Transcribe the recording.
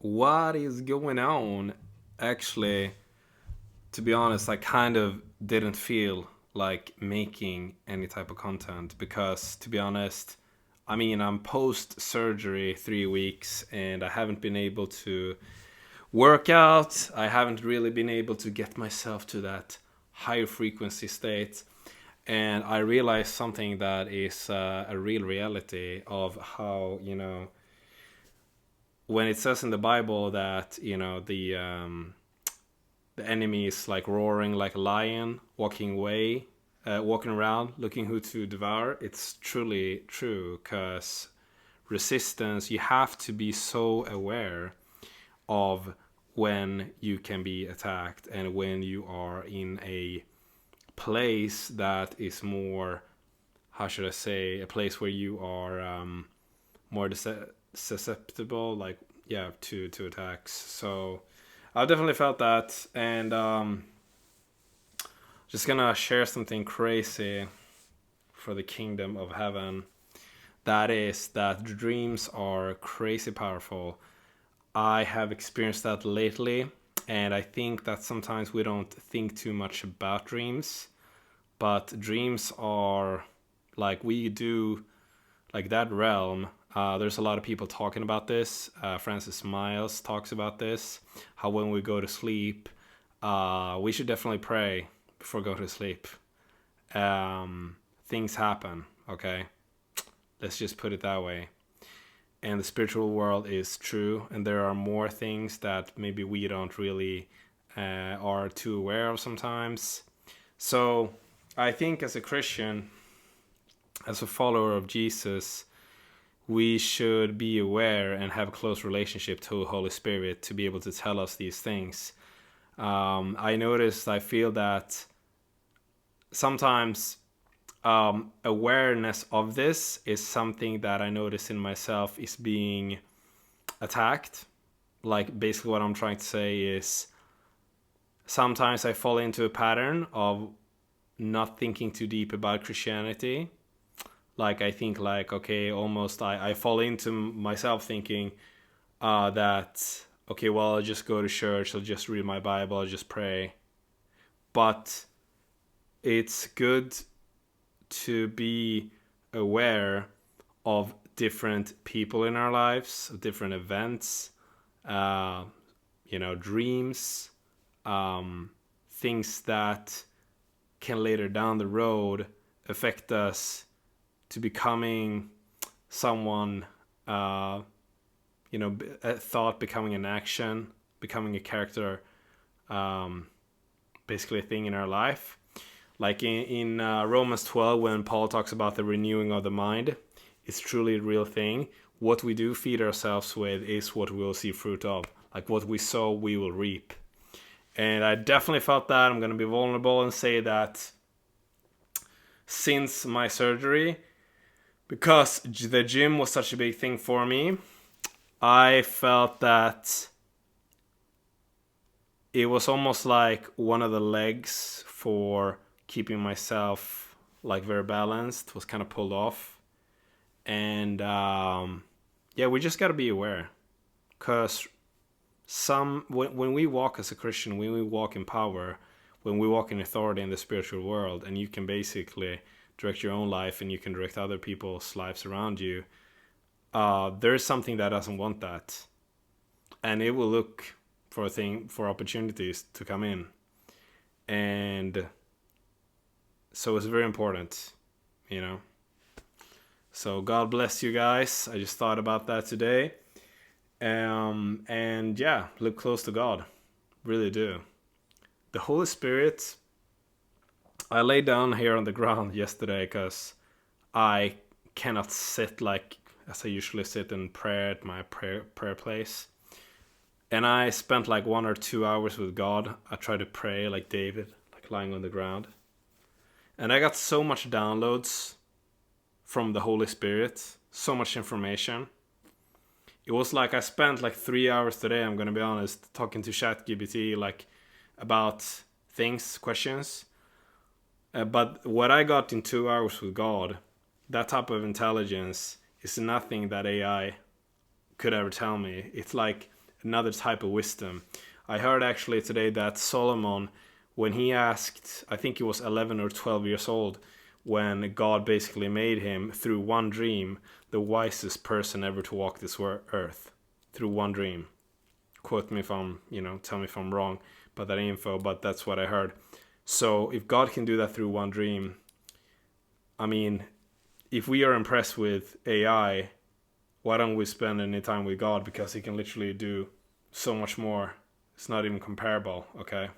what is going on? Actually, to be honest, I kind of didn't feel like making any type of content because, to be honest, I mean, I'm post surgery 3 weeks and I haven't been able to work out. I haven't really been able to get myself to that higher frequency state. And I realized something that is a real reality of how, when it says in the Bible that, the enemy is like roaring like a lion, walking around, looking who to devour. It's truly true because resistance, you have to be so aware of when you can be attacked and when you are in a place that is more, how should I say, a place where you are more susceptible, like, yeah, to attacks. So I've definitely felt that, and just gonna share something crazy for the kingdom of heaven. That is that dreams are crazy powerful. I have experienced that lately, and I think that sometimes we don't think too much about dreams, but dreams are like we do, like that realm. There's a lot of people talking about this. Francis Miles talks about this. How when we go to sleep, we should definitely pray before go to sleep. Things happen. Okay, let's just put it that way. And the spiritual world is true, and there are more things that maybe we don't really are too aware of sometimes. So I think as a Christian, as a follower of Jesus, we should be aware and have a close relationship to Holy Spirit to be able to tell us these things. I feel that sometimes awareness of this is something that I notice in myself is being attacked. Like, basically what I'm trying to say is sometimes I fall into a pattern of not thinking too deep about Christianity. Like, I think, like, okay, almost I fall into myself thinking that, okay, well, I'll just go to church, I'll just read my Bible, I'll just pray. But it's good to be aware of different people in our lives, different events, dreams, things that can later down the road affect us to becoming someone, a thought becoming an action, becoming a character, basically a thing in our life. Like in Romans 12, when Paul talks about the renewing of the mind, it's truly a real thing. What we do feed ourselves with is what we will see fruit of. Like, what we sow, we will reap. And I definitely felt that. I'm going to be vulnerable and say that since my surgery, because the gym was such a big thing for me, I felt that it was almost like one of the legs for keeping myself like very balanced was kind of pulled off. And we just got to be aware, because when we walk as a Christian, when we walk in power, when we walk in authority in the spiritual world, and you can basically direct your own life and you can direct other people's lives around you, there is something that doesn't want that, and it will look for opportunities to come in. And so it's very important, So God bless you guys. I just thought about that today. And yeah, look close to God. Really do. The Holy Spirit, I lay down here on the ground yesterday because I cannot sit like as I usually sit in prayer at my prayer place. And I spent like 1 or 2 hours with God. I tried to pray like David, like lying on the ground. And I got so much downloads from the Holy Spirit, so much information. It was like I spent like 3 hours today, I'm gonna be honest, talking to ChatGPT like about things, questions. But what I got in 2 hours with God, that type of intelligence is nothing that AI could ever tell me. It's like another type of wisdom. I heard actually today that Solomon, when he asked, I think he was 11 or 12 years old, when God basically made him through one dream the wisest person ever to walk this earth, through one dream. Quote me if I'm, tell me if I'm wrong about that info, but that's what I heard. So if God can do that through one dream, I mean, if we are impressed with AI, why don't we spend any time with God? Because he can literally do so much more. It's not even comparable, okay?